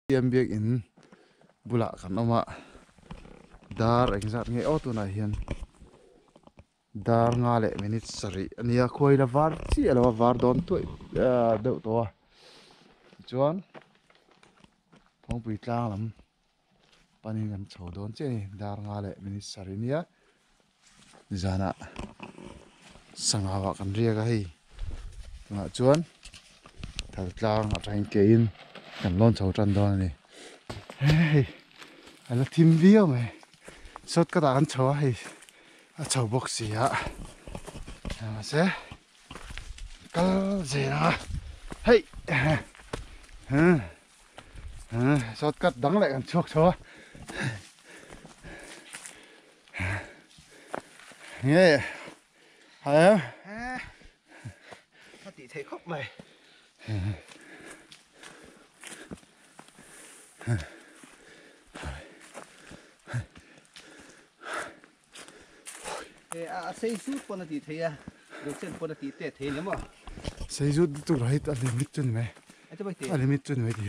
tiêm việc in bula kan oma dar exact nge auto na hian dar nga le minute sari ania khoi la var chi ala var don to de to chuan Phawngpui tlang lam panin kan chho don che ni dar nga le minute sari nia zana sangawa kan ria ga hei nga chuan thal tlang a train ke in kan lon chho tran don ni hey ala thim vio me sot ka dan chho hei a chho box ya ma se kal je na hey sot kat dang lại kan chok chho nghe hả nó tỉ thấy khóc mày xây rút con nó tỉ thấy à được chân con nó tỉ tệ thế lắm à xây rút tụi nó hết limit chân mày limit chân mày thì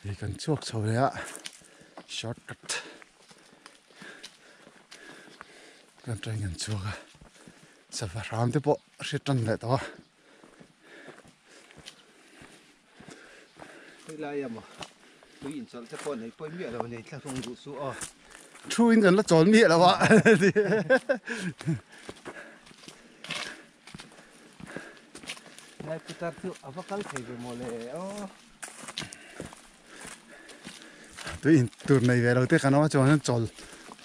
thì cần chuộc sầu đấy ạ shortcut cần trai cần chuộc à sao phải làm thế bộ sẽ trần lại đó đây là em à tôi nhìn cho cái con này tôi biết là này theo không đủ số à chui in gần là trốn miệng là vợ này tôi ta tự ở bắc thấy về một lệ tôi in tour này về đầu tiên cái nó cho nó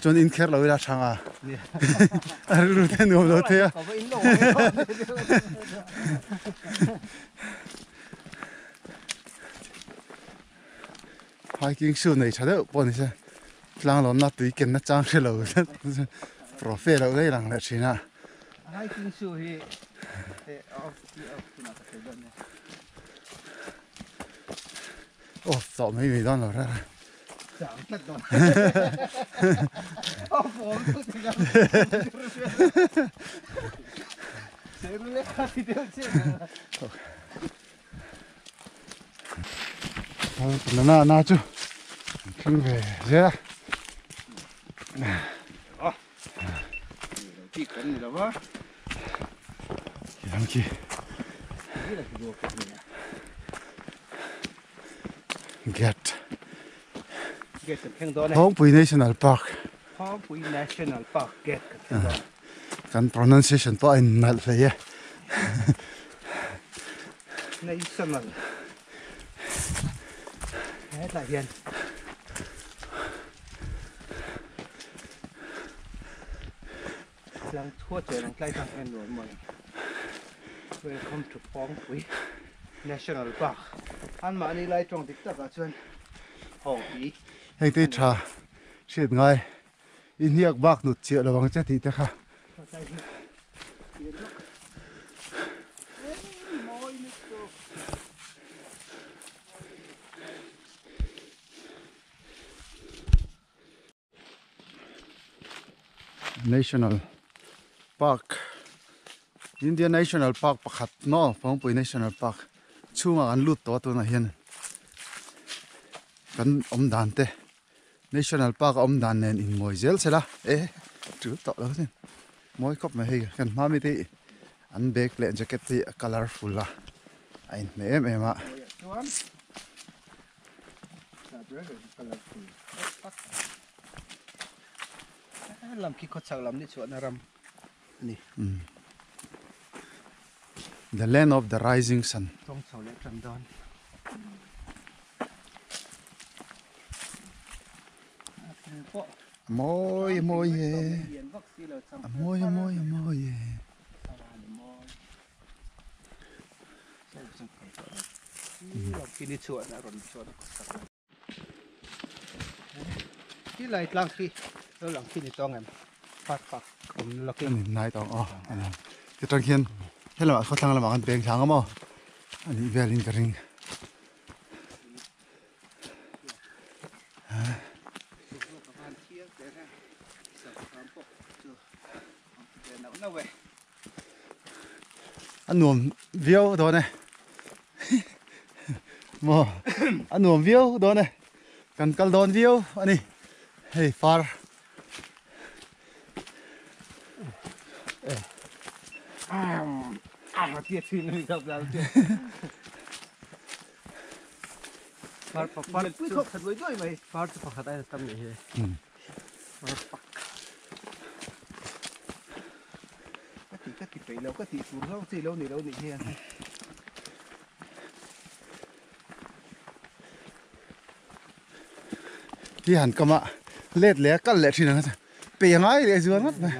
chọn in khéo là sang à rồi thế nữa rồi thế hiking shoe này chắc đâu bọn này lang lon na tui ken na chang se lo profet lo dei lang la china hiking shoe hi off na ka don ne so mấy don lo ra chẳng tất don phom tu ti ga se ru le ka ti de che na chu cứ về ra thì cần gì đâu á làm chi get Phawngpui National Park Phawngpui National Park get kan pronunciation to in nal le ye national hết lại hiền lang thua trời lang tay thằng em rồi mọi welcome to Phawngpui National Park anh mà đi lại trong tiktok à chuyên Phawngpui hay tí trà shit ngay in hiak bak nút chia là bằng chất thì ta kha National Park Indian National Park pakhat no Phawngpui National Park chunga an lut to na hian kan dan te National Park dan nen in moi zel sela chu to lo sin moi kop me hei kan ma mi te an bag le jacket te colorful la ain me em a làm khi có sao làm đi chỗ nào ram nè the land of the rising sun trong sầu lẽ trầm đon moi moi ye moi moi moi ye khi đi chỗ nào rồi chỗ nào cái này lang khi đó lang khi đi tông em phát cũng là cái nai tong cái trang hian hay làเขาทางละมันเป็นทางมั้งอันนี้เวลินกระริง anh nuông viêu đó này mò anh nuông viêu đó này cần cal đòn viêu anh đi hey far tiệt xin người gặp là tiệt phát quý không thật với tôi mày phát phát đây là tâm gì cái thịt phải lâu cái thịt xuống lâu gì lâu này hiền thì hẳn cầm ạ lết lẽ cắt lẽ thì nó bể ngay để dưới mắt này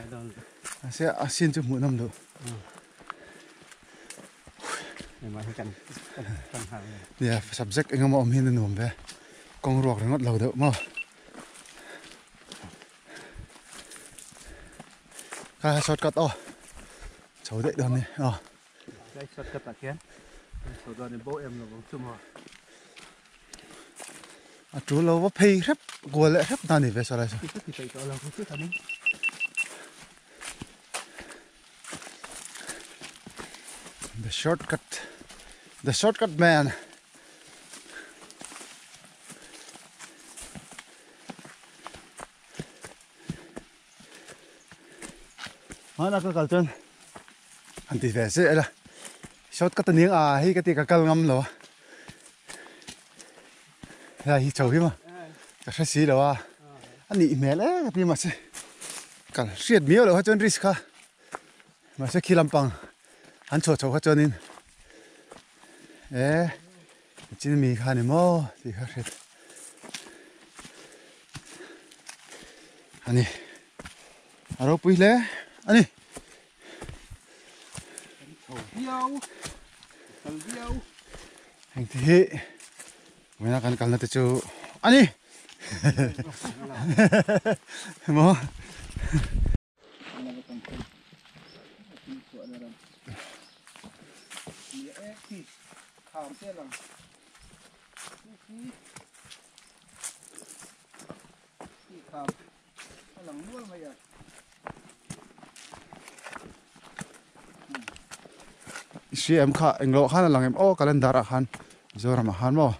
sẽ xin cho mỗi năm được dạ sắp xếp anh em hiền nôm về con ruột nó ngót lầu được mà cái shortcut cháu dậy đơn này đây shortcut là kiến cháu đơn này bố em là bóng chung rồi chú lâu quá pay rep gua lại rep ta này về sao đây sao thì phải cho lâu không chút thằng the shortcut man nó có câu chuyện anh thì về sẽ là shortcut tiếng hay cái tiếng câu ngâm rồi là hi chầu mà cái cái gì đó anh đi mẹ lấy cái gì mà sẽ cả siết miêu rồi hết trơn risk mà sẽ khi làm bằng anh cho hết trơn in chỉ mình khai này mò thì hết anh đi aro pui le anh đi anh thì mình là cần là tự anh đi mò si em kha anh lo khan lang em calendar a khan zoram a khan mo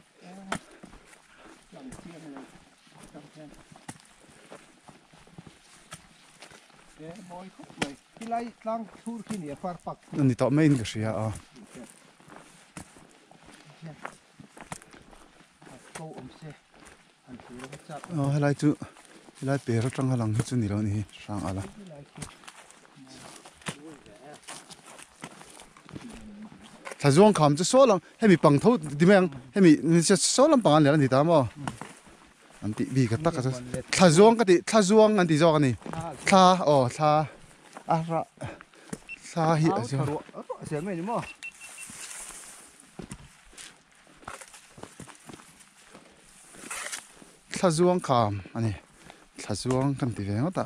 boy khóc mày cái lai lang thu khi nè phar pak ni to main cái gì câu xe anh thu nó chặt helai chu helai pe ro tang halang chu ni lo ni sang alaถ้าช่วงขำจะโซ่ลำให้มีปังเท่าดิแมงให้มีจะโซ่ลำปังอันเหลืออันที่ตามอ่ะอันที่บีกับตักก็ถ้าช่วงก็ติถ้าช่วงอันที่จอกันนี่ถ้าถ้าอะไรถ้าหิอะไร เสียไม่รู้มั้ง ถ้าช่วงขำอันนี้ถ้าช่วงกันที่แมงก็ตา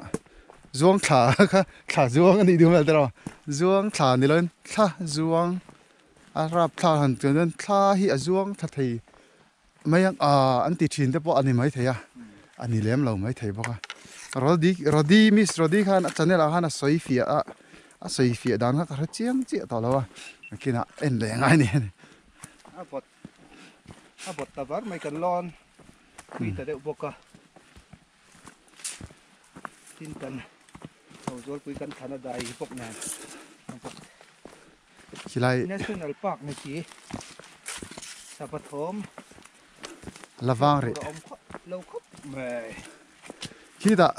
ช่วงถ้าค่ะถ้าช่วงอันนี้ดูมาตลอดช่วงถ้านี่เลยถ้าช่วงรับท่าหันจนท่าที่อาจวงท่าไทยไม่ยังอันติดชินแต่พออันนี้ไม่ไทยอันนี้เลี้ยมเราไม่ไทยพอกรอดีมิสรอดีขันจันเนี่ยเราขันสอยฟีสอยฟีด้านก็ระเจียงเจี๋ยต่อแล้วกินเอ็นแรงไงเนี่ยบทตะวันไม่กันร้อนมีแต่เด็กพวกก็กินกันเราชวนคุยกันทันใดพวกนั้นขี้ไล่ National Park นี่สิสัปทม ละวางเลยเราครบแม่ขี้ตา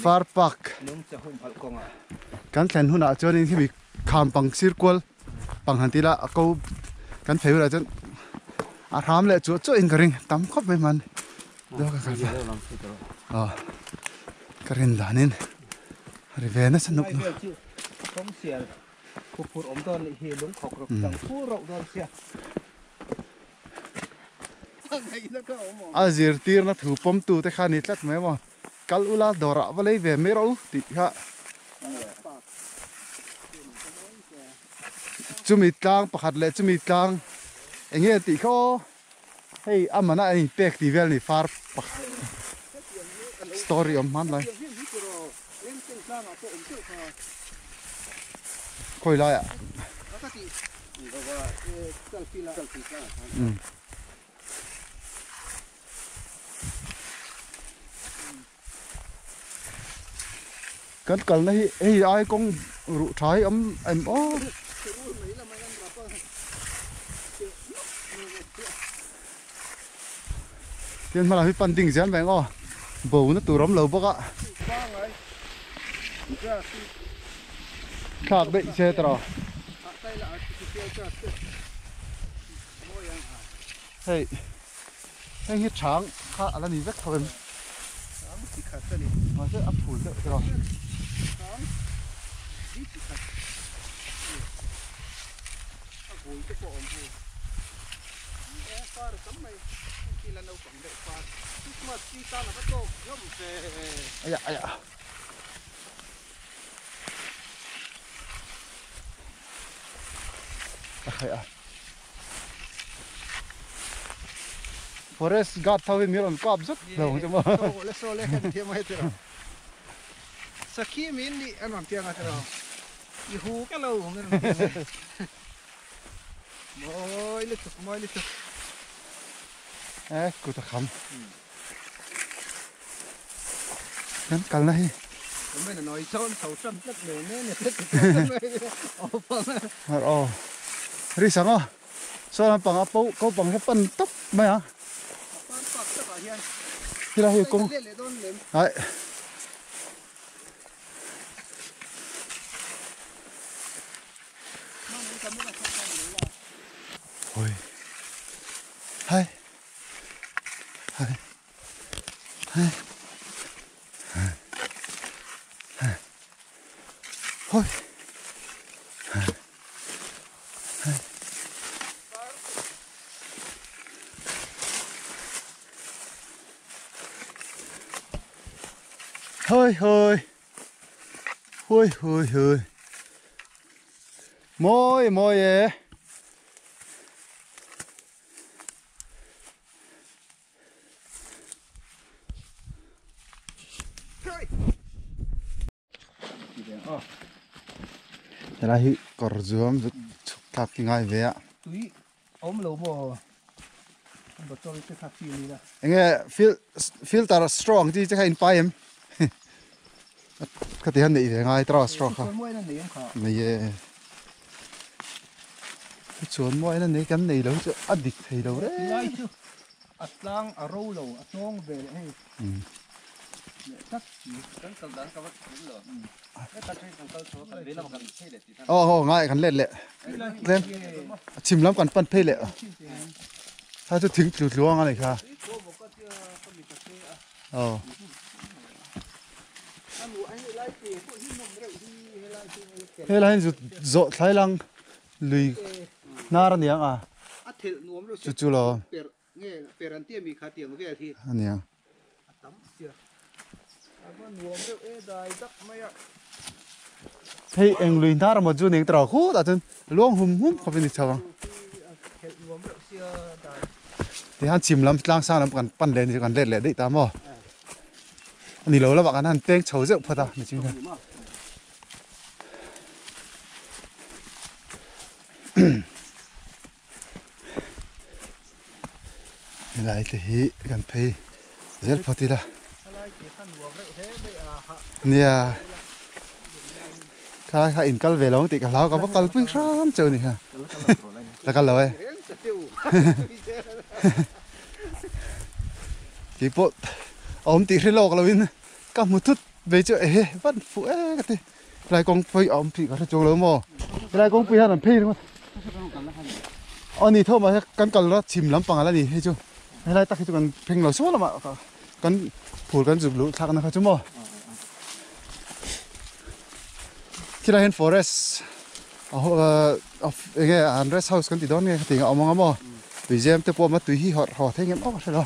Far Park นุ่มจะหุ่นพัดกงกันแทนหุ่นจนนี่ที่มีคำปังซิร์ควลปังหันตีละก็กันเผยอะไรจนอารามเลยจู่ๆอินกระริงตั้มครบไม่มันดูกันกันกระริงด่านินรีเวนสนุกเนาะต้องเสียผู้อมตอนเฮียลุงขอกรับจังผู้เราโดนเสียอาจีร์ตีร์นัทหูปมตูแต่ข้านิดลักไหมวะกัลอุลาดอระวะเลยเวไม่รู้ติฮะจุมิตกลางประคัดเละจุมิตกลางเอ็งเงี้ยติเขาเฮ้ยอามันอะไรเป็กตีเวลนี่ฟาร์ปักสตอรี่อมมันเลยคอยไล่ cái gì và cái phi là cắn cắn này ai cũng rủ trái ấm em ó tiền mà là pan tình dán vậy ngô bầu nó tù rắm lâu bốc ạ khác định xe tao hey hey hít trắng khá là gì rất thôi mà sẽ ấp phủi được rồi ai da ai da forest guard thâu miếng làm cọp rất lâu chứ mà lấy cái thêm mấy thứ Saki min đi ăn bằng tiếng à thôi đi hú cái lâu không nên mỗi lít cô ta khăm cắn này mấy là nói sâu trăm rất nhiều nên rất đi sáng à sao làm bằng áp câu bằng cái phần tóc mày à thì là hiệu công đấy ôi hai hai hai thôi hơi hơi hơi hơi hơi môi môi ấy thế là cỏ dừa rất thạc cái ngay về ạ túi ốm lâu bò bật tôi cái tháp phi này là anh nghe feel tar strong thì chắc hay in em cái tiền này về ngay tao strong ha này cái chuồn mỗi nó này cái này đâu chứ ăn địch thì đâu đấy lang ở râu lâu nong về hay chắc ngay khăn lệ lệ lên chìm lắm còn phân phê lệ sao cho thính lụt luông này kha thế là hình dọ thái lăng lùi na ra à chú chú lo anh nhá hey anh lùi na ra một chú nên trào khô đã chân luông hum có bên đi chào thì hắn chìm lắm lang sang lắm còn pan lên thì còn lệ lệ đấy ta mò anh đi lâu là bạn hắn tên chấu rượu phật à mình chính là lại thì gần thấy rất phật đi là nè khai in cal về lâu thì cả lão có bắt cal pin sắm chơi này ha là cal rồi cái bộ ôm tí lô cái lối cả một chút về chơi vẫn phụ cái gì lại con phi ôm phi cả chỗ lớn mò lại con phi làm phi đúng không anh đi thôi mà căn cal nó chìm lắm bằng là gì hay chưa hay lại tắc cái con phèn lò số là mà con phủ con rụp lũ thằng nó chứ mò khi ra hen forest nghe rest house con tí đó nghe thì ngậm mong mò vì em tôi qua mất tùy hi họ thấy em ốc rồi đó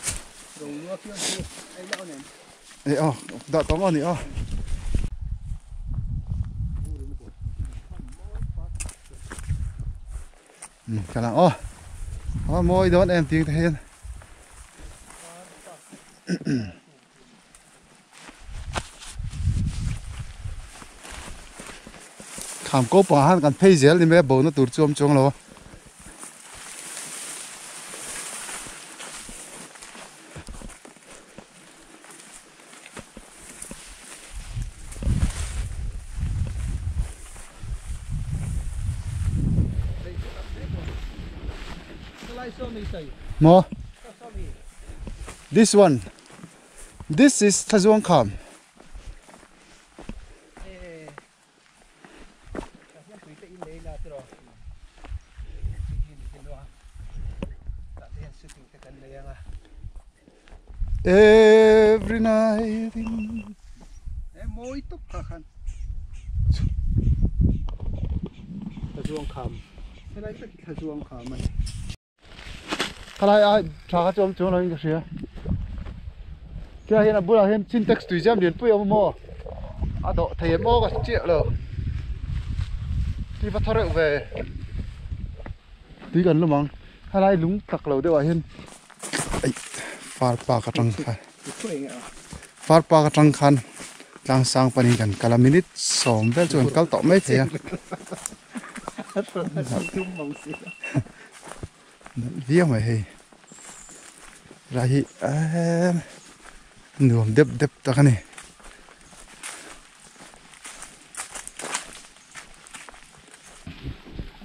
đợi tóm vào nữa cái nào môi đón em tiếng thế khám cố bỏ han cần phê dễ lên bé bầu nó tụt chôm chôm lo mo this one this is Phawngpui. Every night in... Mỗi túc khả khăn Phawngpui thế này tất Phawngpui mà Thay lại ai trả cho ông là những cái gì kia hiện là bữa hiện syntax tùy xem điện bùi ông mò à độ thầy mò có triệu rồi đi bắt thợ về tí gần luôn mong thay lại lúng tặc lầu đều ở hiện phar pa ka trăng khan phar pa ka trăng khan lang sang pani kan kala minute som vel chuan kal to mai thea viếng mày hay ra hi nuông đếp đếp ta cái này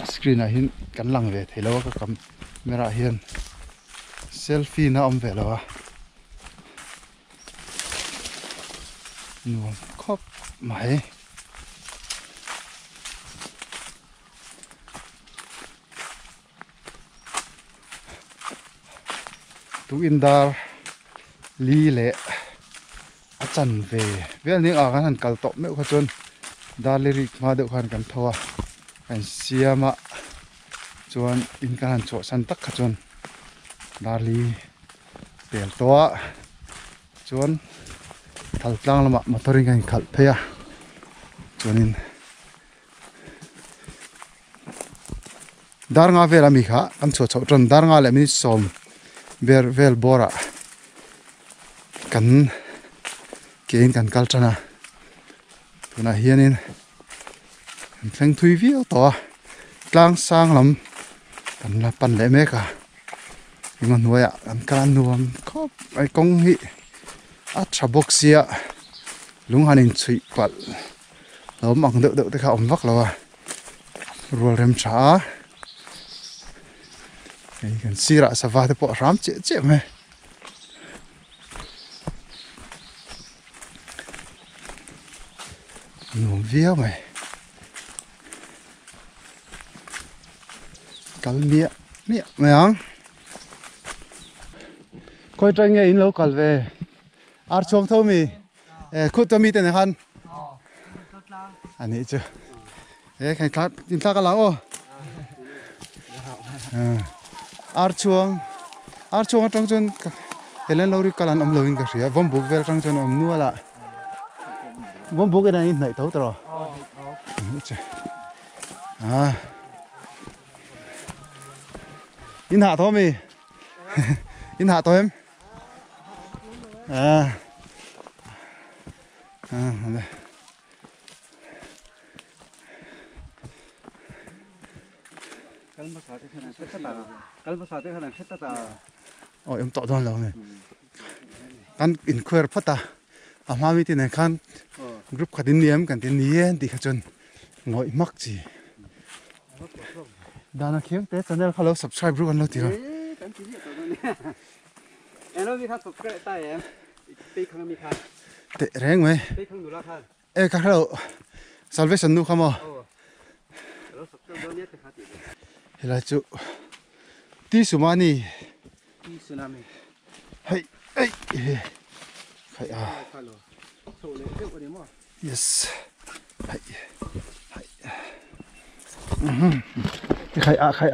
screen này hiện cắn lăng về thấy lâu có camera hiện selfie nó om về lâu nuông khóc mày tu in dar li lệ a chan về vel ning a kan han kal to me kha chon dar le ri ma de khan kan thowa kan siama chuan in kan han cho san tak kha chon dar li tel towa chuan thal tlang lama motoring kan khal phea chuanin dar nga vela mi kha kan cho cho tron dar nga le mi som vel bora kan kein kan kalchana tuna hianin thleng thui viau to tlang sang lam kan la pan le me ka ingon noya kan kan nuam khop ai kong hi a thaboxia lung hanin chui pal lo mang de te kha om vak lawa rual rem cha ai kan sira sawa te po ram che che me nuông vía mày cắn mía mía mày ăn coi tranh nghe in lâu cắn về ar chôm thâu mi khut cho mi tên này han anh ấy chưa cái khác tìm ta cái lão ô ar chuông trong chân lên lâu đi cái lần ông lâu in cái gì vòng buộc về trong chân ông nua lại vòng buộc cái này này thấu rồi in hạ thôi mi in hạ thôi em đây ôi em tọt rồi này kan in queer phát ta à mà mi tin này kan group khát tin niệm kan tin niệm thì khát chun ngồi mắc gì đàn kiếm té channel hello subscribe luôn lo tiếng em nói mi khát subscribe tay em tí không mi khát tệ reng mày tí không đủ la khát các hello salvation nu không à là chú tí sumani tí tsunami hay ấy hay yes hay hay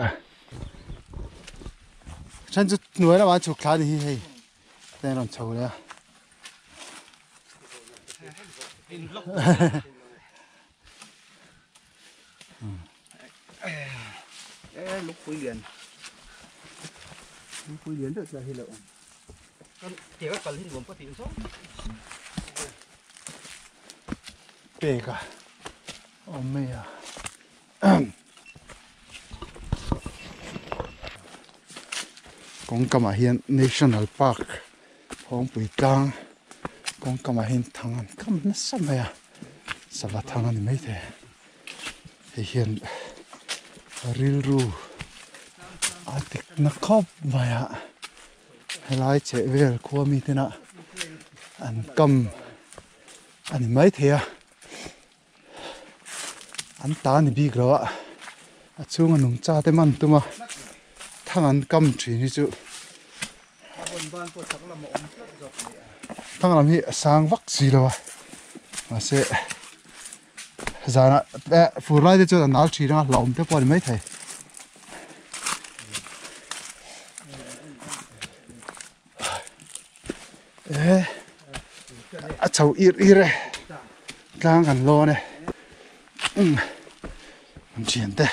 chân chút nuôi là bán chục khá đi hay đây làm chầu đấy lúc cuối liền được là hi lộ chỉ có cần gồm có tiền số bể cả ôm mày à con cầm hiền National Park Phawngpui tlang con cầm hiền thằng anh cầm nó sao mày à sao vậy thằng anh mấy thế hiền ril ru atik na khop mày à hay lại chạy về qua mi thế nào anh cầm anh mấy thế à anh ta này bị gỡ à chung anh nung cha thế man tụi mà thằng anh cầm chuyện như chứ thằng làm gì sang vắc gì đâu mà sẽ giờ nè phù lại thì cho nó chỉ là lỏng tới qua mấy thầy ê à cháu ít ít đấy đang gần lo này mình chuyển đây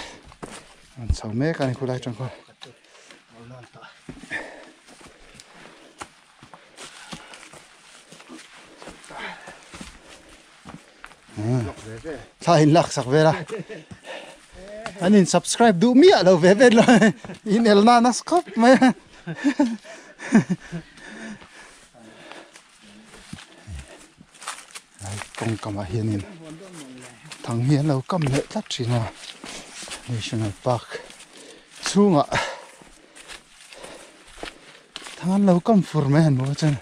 mình cháu mấy cái này cô lại trong coi thay lạc sắc về ra anh in subscribe đủ mía đâu về về rồi in elna nó skop mày con cầm hiền in thằng hiền lâu cầm lệ tắt chỉ nào National Park xuống ạ thằng anh lâu cầm phur mày mua chân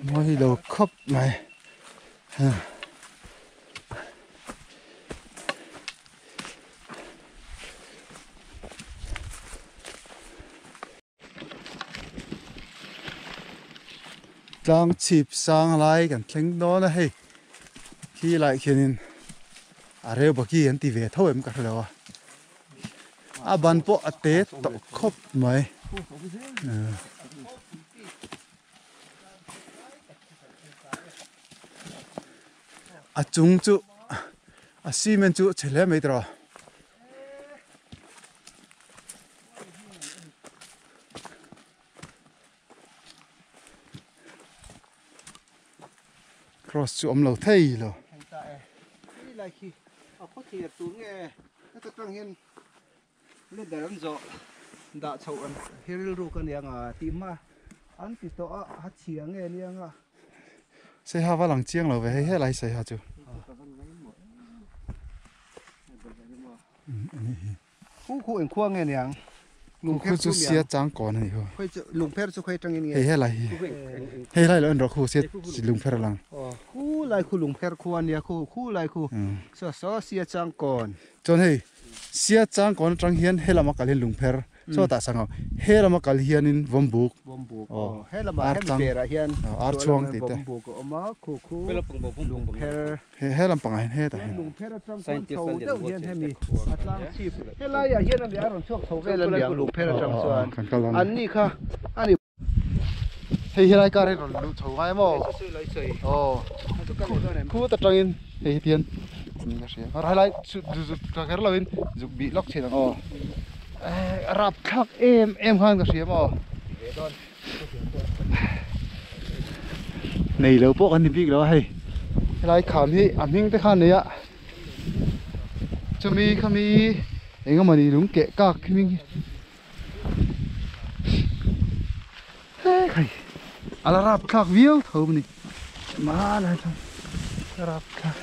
mua đi lâu khóc mày đang chìm sang lại gần thình đó là hay khi lại khi nên à rêu bạc kia thì về thôi em cả rồi à ban bộ tết tộc khóc mày à chúng chú à xi men chú chơi lấy mấy trò cross chú lâu thấy rồi lại khi ở có thể xuống nghe nó tăng hiền lên đại lắm rõ đã chậu ăn hiền ru cái này à tìm mà ăn thì to hạt chiang nghe niang à sẽ ha vào lòng chiang rồi về hết lại sẽ ha chú khu anh khoang nghe niang khu chú xia trắng còn này thôi khơi lùng phe chú khơi trăng nghe hết lại là anh rồi khu xia lùng phe lang khu lại khu lùng phe khu anh khu lại khu so xia trắng còn cho nên xia trắng còn trắng hiền hết là mắc cái lùng phe cho ta sang hết là mắc cái hiền in vòng buộc hết là mà hết bề ra hiền art chuang thì thế khu lùng phe hết làm bằng hết ta lùng phe trắng còn thầu đâu hiền hay mi hết lại à hiền là để ăn chuột thầu về là lùng phe trắng xuân anh đi kha anh đi hay lại cái này rồi thầu ngay mà khu ta trăng in hay tiền hay lại cái là in dục bị lóc trên đó rap khắc em hơn cái gì mà này lâu bộ anh đi biết rồi hay lại khám hi hình tới khám này ạ cho mi khám mi anh em mà đi đúng kệ các cái mình hay ala rap khắc view thôi mình mà này thôi rap khắc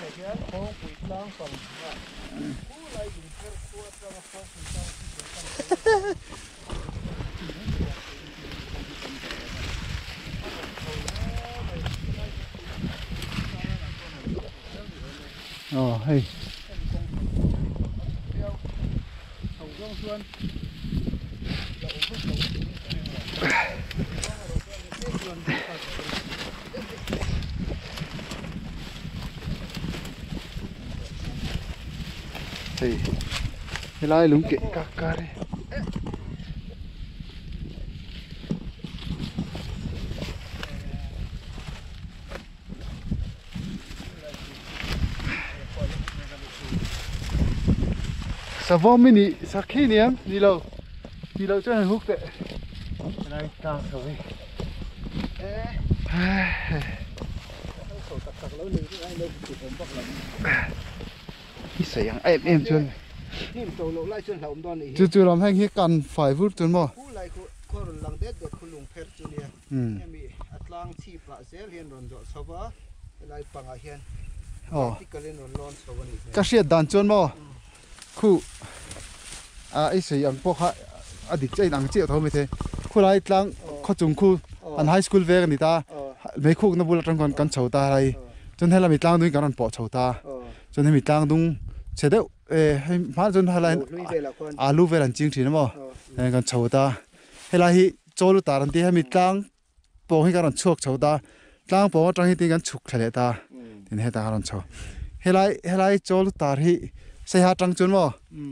hay thì lại lúng kệ các cái đấy sao vong mini sao khi nè đi lâu cho hành hút tệ này càng rồi sấy em chuanนี่มันโตโลไล่ส่วนเราดอนนี่ จู่ๆลำแห้งเฮียกันฝ่ายพูดจนบ่ ผู้ไล่ก็หลังเด็ดคุณลุงเพชรจุเนี่ยมีอัตลังชีพละเซลเฮียนรอนจอดสวะไล่ปังอาเฮียนที่กเล่นร้อนสวะนี่ก็เสียดันจนบ่คู่ไอ้สยังพวกฮะอดีตใจหนังเจียวเท่าไม่เท่คู่ไล่ตั้งข้อจุงคู่อันไฮสคูลเวกันนี่ตาไม่คู่นับบุรุษจังกันเฉาตาอะไรจนให้เรามีตั้งด้วยกันปอเฉาตาจนให้มีตั้งดุงเฉดให้มาจนให้เราลูเวลันจริงทีนะบ่กันเฉาตาให้เราฮิโจลุตารันที่ให้มีตั้งปอให้กันชวกเฉาตาตั้งปอจังให้ตีกันฉุกทะเลตาทีนี้ให้ตากันเฉาให้เราโจลุตาที่ใส่หาจังจนบ่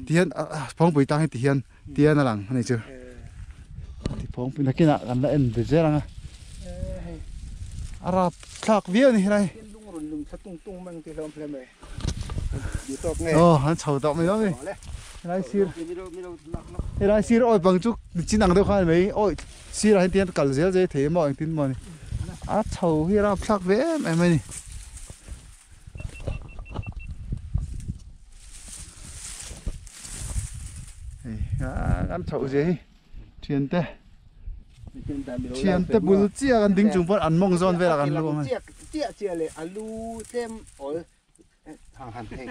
ที่เห็นพ้องปุ๋ยตั้งให้ที่เห็นที่เห็นนั่นหลังนี่เจ้าที่พ้องปุ๋ยนักกินกันละเอ็นเดือดเจ้าละอารับคลากเวียนี่ไรลุงสักตุ้งมันที่เราเพลย์เลยอยู่ตกไงฮันเฉาตอกไม่ต้องเลยไรซีร์ไรซีร์โอ้ยบางจุกจีนังเดียวกันไหมโอ้ยซีร์ให้เตียนกัลเซลเจเทียมบ่อยตินบ่นี่เฉาที่รับคลากเวียไม่นี่กันเฉาเจเทียนเตบุลเจียกันดิ้งจุงพออันมองซ้อนเวลากันรู้ไหมเจียเลยอันลูเต็มโอ้ยทางหันเอง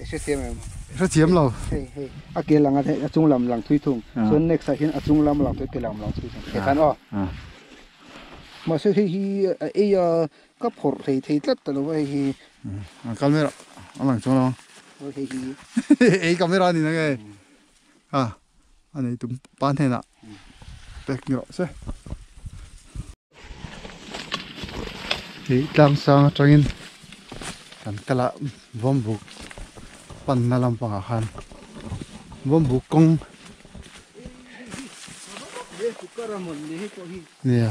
เสียมเสียมเราเฮ้ยอาเกลังอะไรจุงลำหลังทุยทุ่งส่วนเน็กซ์เห็นจุงลำหลังทุยเกลังหลังทุยทุ่งเห็นกันอ๋อมาซื้อที่ไอ้ก็ผลที่ตัดตัวไว้ที่กันไม่หรอกหลังจุงลำไอ้กันไม่รอนี่นะไงอันนี้ตุ้มปานเท่น่ะเป็กเนาะใช่ที่ตั้งสังจังอินกันกะละวอมบุกปันนาลำปังอาหารวอมบุกกงเนี่ย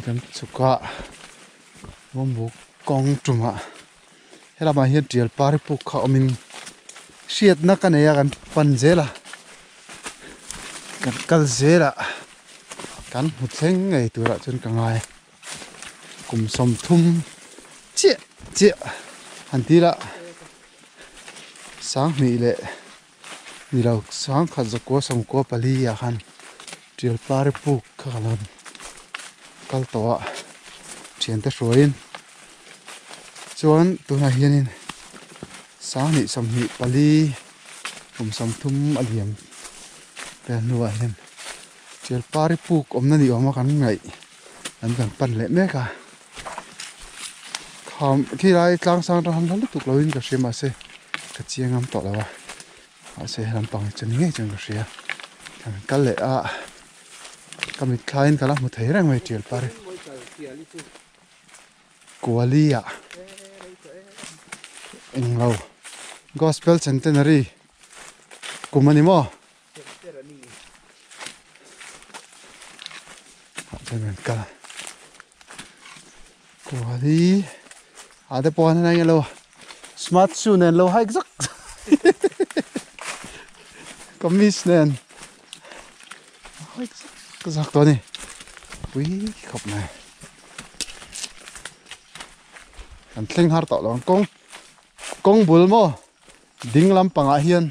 กันสุกะวอมบุกกงจุมะให้เรามาเห็นเดียร์ปาริปุกเขาอมินเสียดนักกันเนี่ยกันปันเจล่ะกันกัลเจล่ะกันหุดเซ็งไงตัวละจนกังไงกลุ่มสมทุมเจี๊ยอันที่ละสังมีเละนี่เราสังขัดจะกัวสมกัวปลีอ่ะคันเดียร์ปาริปุกเขาลันกัลตัวเชียนแต่สวยส่วนตัวไหนยันนี่สามีสมีปลีผมสมทุมอเลียมเป็นนัวเห็นเจ้าปาริปุกอมนั่นดีออกมากันไงอันกันปั่นเละแม่กะคำที่ไรกลางสังทำทั้งทุกเราอินกับเสียมาเสกระเจียงงามต่อแล้ววะอาเสลำปังจะนี่จังกับเสียกันเละก็มีคลายกันละมุทัยแรงไม่เจ้าปาริกัวลีอ่ะเอ็งเรา Gospel Centenary กุมันนี่มั้งจะเหมือนกันกัวลีอาจจะปอนอะไรกันเรา Smart Shoe เนี่ยเราให้สักก็มิสเนี่ยให้สักตัวนี้วิ่งขบมาอันเล่งหาต่อหลังกงบุลโม่ดิ้งลำปังอาเฮียน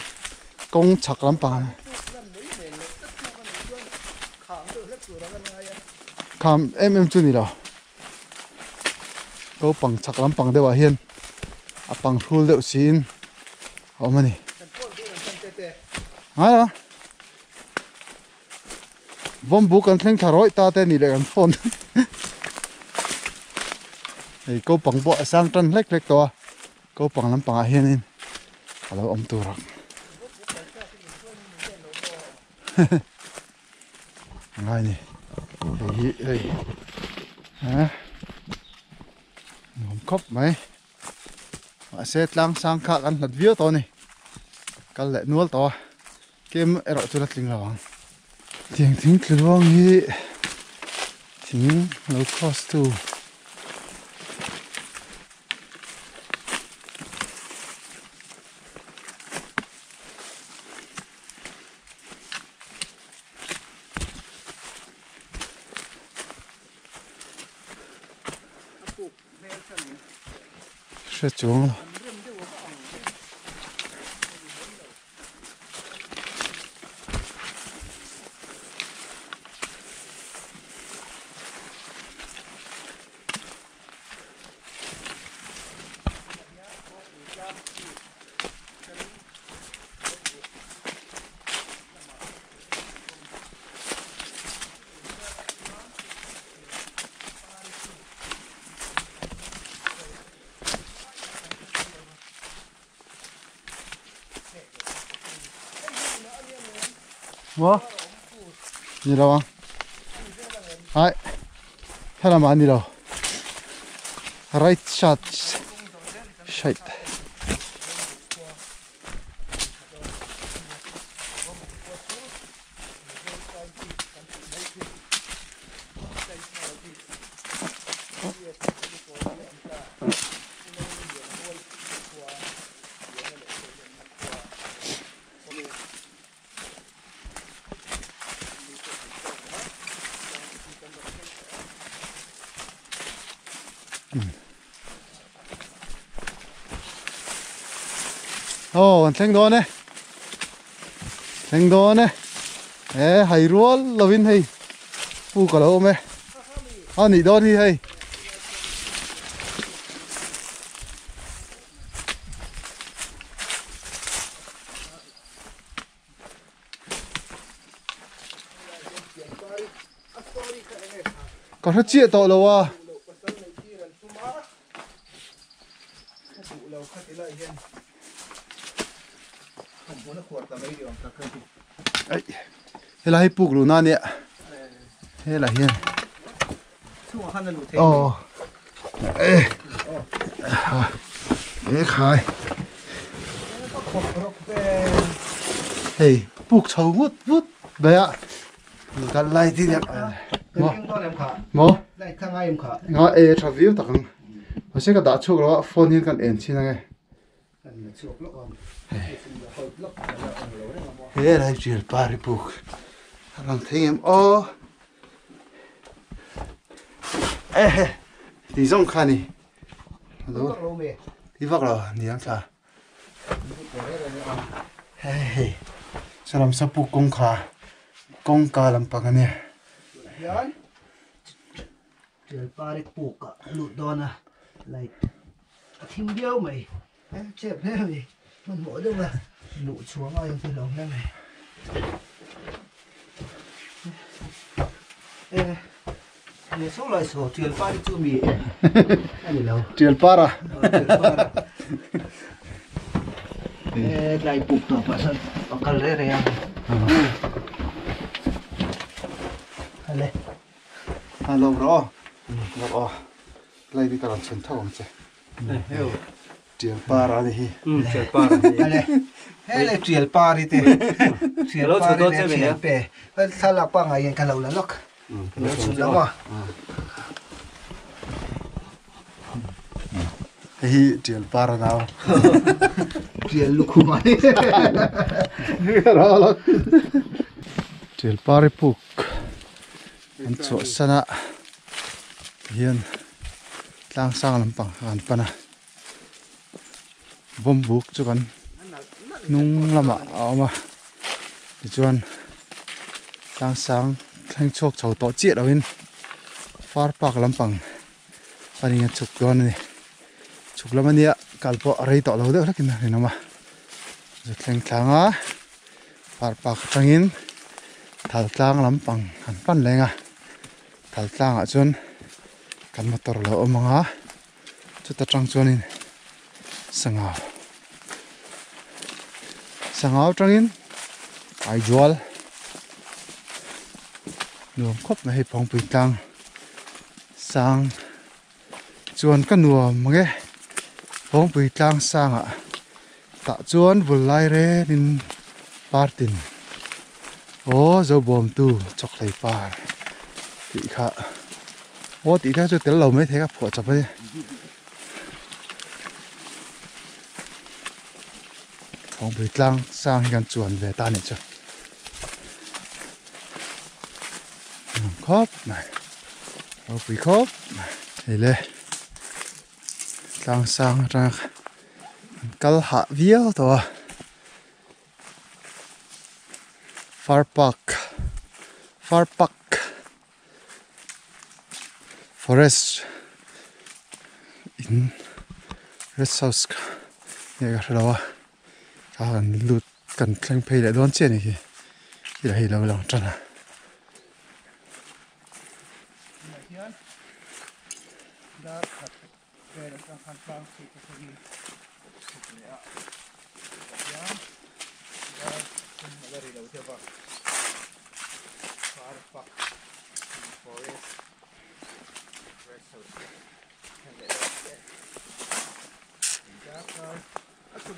กงฉักลำปังคำจุนี่เหรอก็ปังฉักลำปังเดียวอาเฮียนปังรูเดียวซีนเอามานี่ฮะผมบุกันเล่งทารอยตาเต้นี่เลยกันฝนไอ้ก็ปังบ่อสร้างตันเล็กตัวก็ปังลำปังอาเฮียนนี่เราอมตัวรักอะไรนี่เฮ้ยฮะผมครบไหมเสร็จล้างสังขารกันหลัดวิวตัวนี้กันแหละนัวตัวเกมเราจุดลิงระวังเตียงทิ้งกระวังนี่ทิ้งเราคอสตู sẽ chuông rồi 뭐? 니라와 아이 사람 아니라 라이트 샷 샷 생도네 생도네 에 하이루얼 러빈 헤이 부가로 오메 아니 도니 헤이 có rất chia tội đâu à ấy thế là hay buộc luôn nè thế là hiền ê ê khai hey buộc sầu vút vút đấy ạ cái này thì đẹp mo ngã ê review tao không mà sẽ có đã chụp rồi phone hiện cần end xin ngay thế là chuyện bari buộc làm thấy em ô ê thì giống khăn đi đi vác rồi đi ăn sao hey sao làm sao buộc công ca làm bằng này chuyện bari buộc lụt đòn à lại thêm điêu mày chẹp thế này mình mỗi đâu là nụ xuống ai từ đầu thế này một số loại sổ truyền pha đi chưa mì anh đi đâu truyền para lại buộc tổ bà sân ở cần lấy này anh đây lâu rồi lâu lại đi tao chân thâu chứ truyền para đi truyền para đây hay là truyền para đi thế truyền para đi truyền pe sao là qua ngày cái lâu là lóc nó chụp lắm à hi truyền para nào truyền lục không ai rồi truyền para puk anh chỗ sana hiền lang sang làm bằng anh pana bom buộc cho con nung lắm mà thì chuan lang sang thanh chok chầu to chiết đâu in far park làm bằng anh nghe chụp con này chụp làm anh ạ kalpo ở đây to lâu được cái này mà rất thanh thang á far park thang in thal tlang làm bằng anh pan lên à thal tlang à chuan kan motor lo manga chu ta tang chuan in sangau trangin ai jual nuam khop na hei Phawngpui tang sang chuan ka nuam nge Phawngpui tang sang a ta chuan vulai re in partin o zo bom tu chok lei par ti kha o ti tha chu tel lo mai the ka pho chap ai Phawngpui tang sang gan chuan ve ta ni chu khóc này Phawngpui khóc này lê lang sang ra kal hạ viếc to far park forest in rest house này cái đó cần lụt cần khanh pay lại đón trên này kì là hay lâu lòng chân à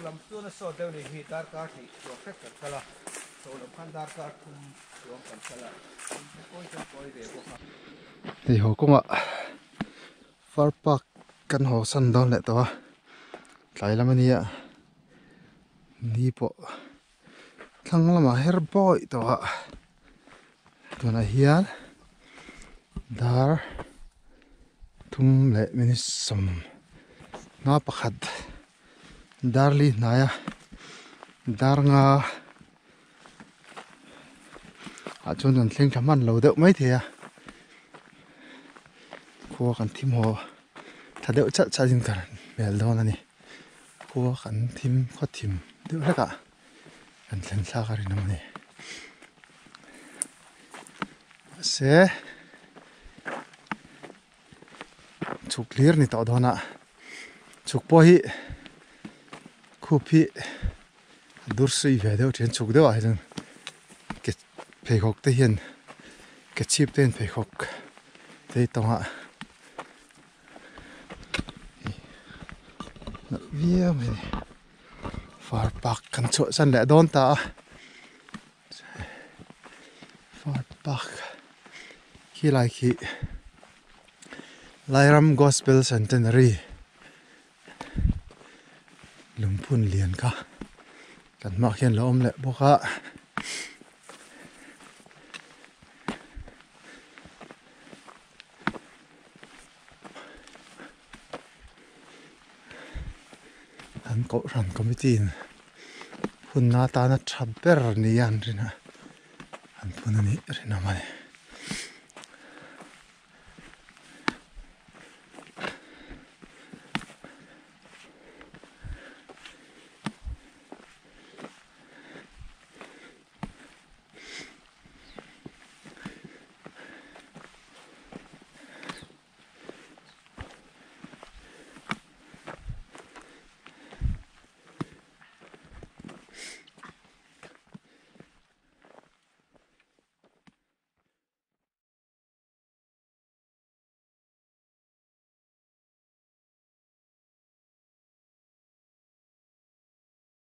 làm tu nó sốt đâu này thì dar card thì chuột phép cần cả là số lượng khăn dar card không chuột cần cả là coi để bộ phận thì hồ cũng ạ far park căn hồ sân đó lại to lại làm gì ạ đi bộ thằng làm hair boy to tụi này hiền dar thum lệ mình sum ngã pakhat darli naya dar nga chun an thleng thaman lo deuh mai thia khuwa kan thim ho tha deuh cha jin kan mel don ani khuwa kan thim kho thim deuh leka kan thlen thla ka rin amani se chuk clear ni to dona chuk po hi Kupi dursui về đâu trên chục đâu ai rằng cái phải học tới hiện cái chip tên phải học đây tao hạ vía mày far park kan chỗ sân lẽ đón ta far park khi lại khi Lairam Gospel Centenary lùng phun liền cả cảnh mặc hiện là ôm lệ bốc ạ anh cậu rằng committee phun na ta na chập bер ni anh rina anh phun ni rina mày